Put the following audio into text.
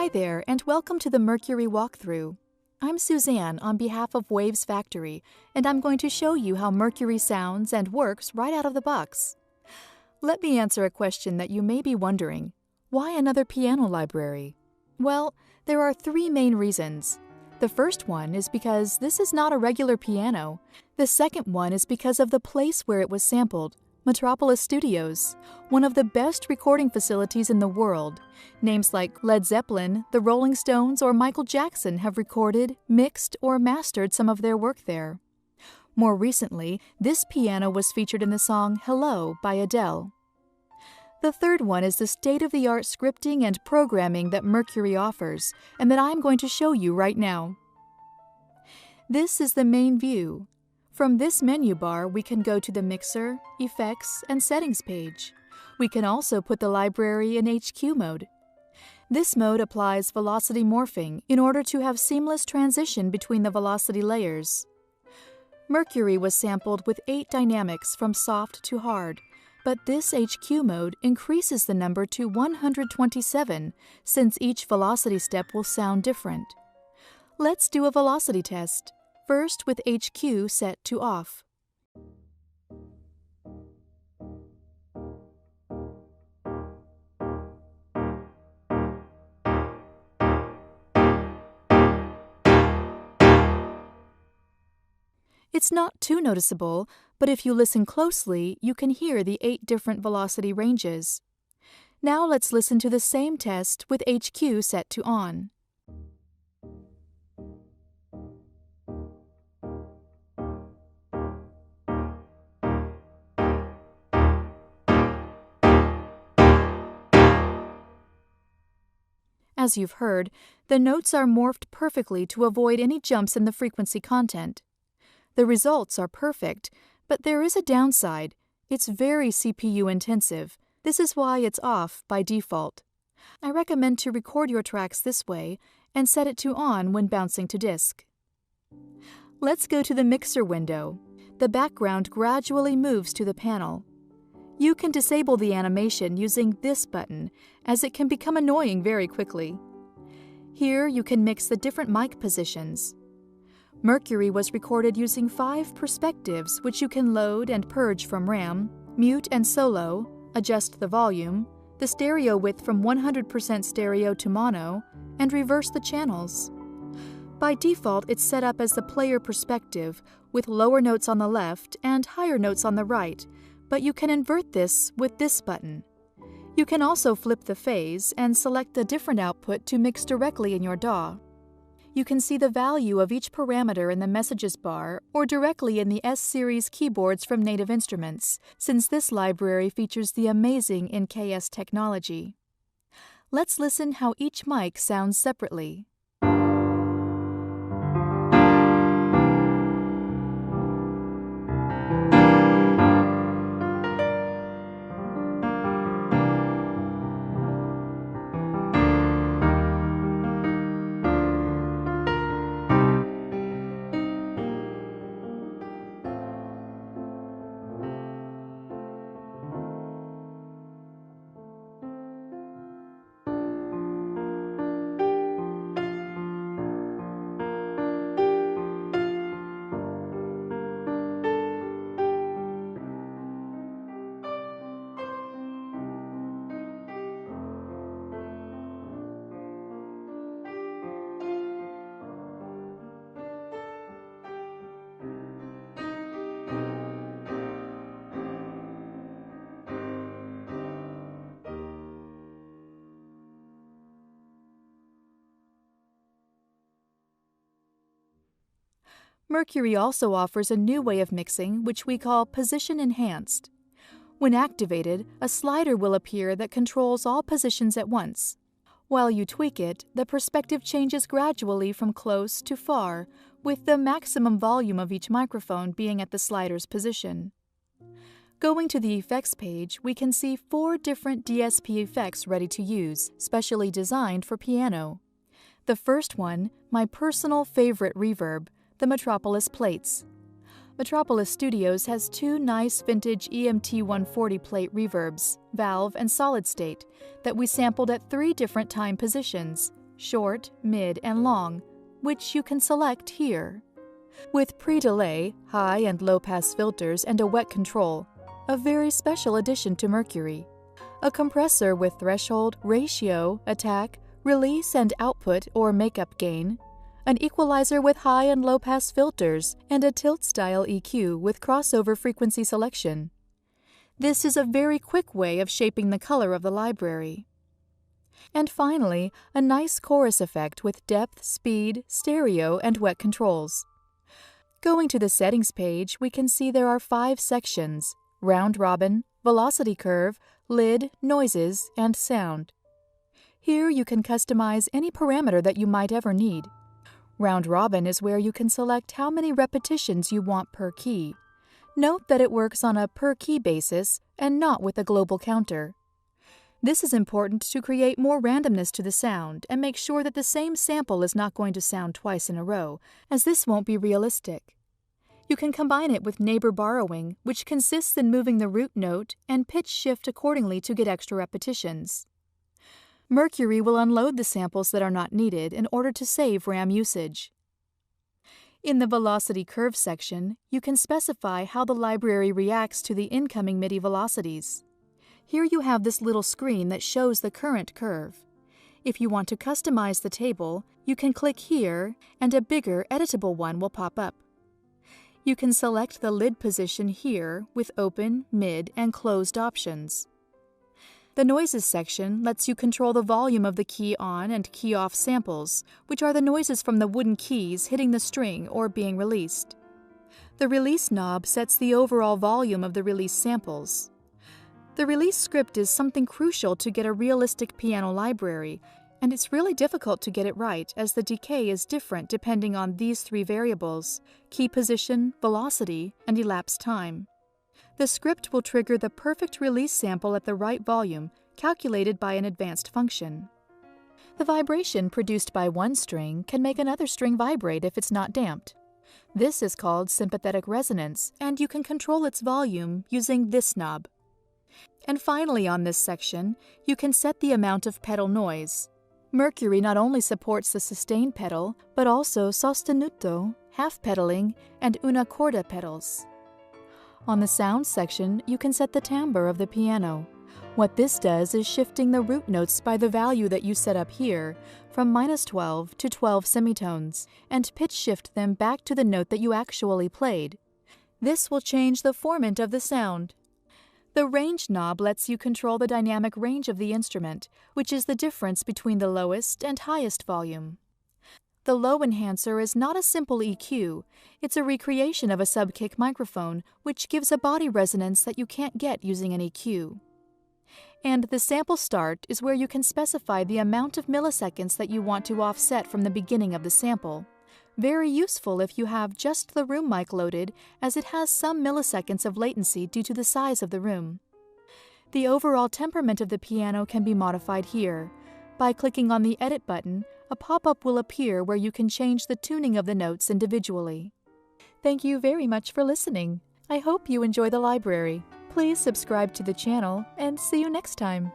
Hi there, and welcome to the Mercury walkthrough. I'm Suzanne on behalf of Waves Factory, and I'm going to show you how Mercury sounds and works right out of the box. Let me answer a question that you may be wondering. Why another piano library? Well, there are three main reasons. The first one is because this is not a regular piano. The second one is because of the place where it was sampled, Metropolis Studios, one of the best recording facilities in the world. Names like Led Zeppelin, the Rolling Stones, or Michael Jackson have recorded, mixed, or mastered some of their work there. More recently, this piano was featured in the song Hello by Adele. The third one is the state-of-the-art scripting and programming that Mercury offers, and that I'm going to show you right now. This is the main view. From this menu bar, we can go to the Mixer, Effects, and Settings page. We can also put the library in HQ mode. This mode applies velocity morphing in order to have seamless transition between the velocity layers. Mercury was sampled with 8 dynamics from soft to hard, but this HQ mode increases the number to 127 since each velocity step will sound different. Let's do a velocity test. First with HQ set to off. It's not too noticeable, but if you listen closely, you can hear the 8 different velocity ranges. Now let's listen to the same test with HQ set to on. As you've heard, the notes are morphed perfectly to avoid any jumps in the frequency content. The results are perfect, but there is a downside. It's very CPU intensive. This is why it's off by default. I recommend to record your tracks this way and set it to on when bouncing to disk. Let's go to the mixer window. The background gradually moves to the panel. You can disable the animation using this button, as it can become annoying very quickly. Here you can mix the different mic positions. Mercury was recorded using 5 perspectives, which you can load and purge from RAM, mute and solo, adjust the volume, the stereo width from 100% stereo to mono, and reverse the channels. By default, it's set up as the player perspective, with lower notes on the left and higher notes on the right, but you can invert this with this button. You can also flip the phase and select a different output to mix directly in your DAW. You can see the value of each parameter in the messages bar or directly in the S-Series keyboards from Native Instruments, since this library features the amazing NKS technology. Let's listen how each mic sounds separately. Mercury also offers a new way of mixing, which we call Position Enhanced. When activated, a slider will appear that controls all positions at once. While you tweak it, the perspective changes gradually from close to far, with the maximum volume of each microphone being at the slider's position. Going to the Effects page, we can see 4 different DSP effects ready to use, specially designed for piano. The first one, my personal favorite reverb, the Metropolis plates. Metropolis Studios has 2 nice vintage EMT 140 plate reverbs, valve and solid state, that we sampled at 3 different time positions, short, mid, and long, which you can select here. With pre-delay, high and low-pass filters, and a wet control, a very special addition to Mercury. A compressor with threshold, ratio, attack, release and output or makeup gain, an equalizer with high and low-pass filters, and a tilt-style EQ with crossover frequency selection. This is a very quick way of shaping the color of the library. And finally, a nice chorus effect with depth, speed, stereo, and wet controls. Going to the settings page, we can see there are 5 sections: round robin, velocity curve, lid, noises, and sound. Here you can customize any parameter that you might ever need. Round robin is where you can select how many repetitions you want per key. Note that it works on a per-key basis and not with a global counter. This is important to create more randomness to the sound and make sure that the same sample is not going to sound twice in a row, as this won't be realistic. You can combine it with neighbor borrowing, which consists in moving the root note and pitch shift accordingly to get extra repetitions. Mercury will unload the samples that are not needed in order to save RAM usage. In the velocity curve section, you can specify how the library reacts to the incoming MIDI velocities. Here you have this little screen that shows the current curve. If you want to customize the table, you can click here and a bigger, editable one will pop up. You can select the lid position here with open, mid, and closed options. The noises section lets you control the volume of the key on and key off samples, which are the noises from the wooden keys hitting the string or being released. The release knob sets the overall volume of the release samples. The release script is something crucial to get a realistic piano library, and it's really difficult to get it right as the decay is different depending on these 3 variables: key position, velocity, and elapsed time. The script will trigger the perfect release sample at the right volume, calculated by an advanced function. The vibration produced by one string can make another string vibrate if it's not damped. This is called sympathetic resonance, and you can control its volume using this knob. And finally on this section, you can set the amount of pedal noise. Mercury not only supports the sustain pedal, but also sostenuto, half pedaling, and una corda pedals. On the sound section, you can set the timbre of the piano. What this does is shifting the root notes by the value that you set up here from -12 to 12 semitones and pitch shift them back to the note that you actually played. This will change the formant of the sound. The range knob lets you control the dynamic range of the instrument, which is the difference between the lowest and highest volume. The low enhancer is not a simple EQ, it's a recreation of a sub-kick microphone, which gives a body resonance that you can't get using an EQ. And the sample start is where you can specify the amount of milliseconds that you want to offset from the beginning of the sample. Very useful if you have just the room mic loaded, as it has some milliseconds of latency due to the size of the room. The overall temperament of the piano can be modified here. By clicking on the Edit button, a pop-up will appear where you can change the tuning of the notes individually. Thank you very much for listening. I hope you enjoy the library. Please subscribe to the channel and see you next time.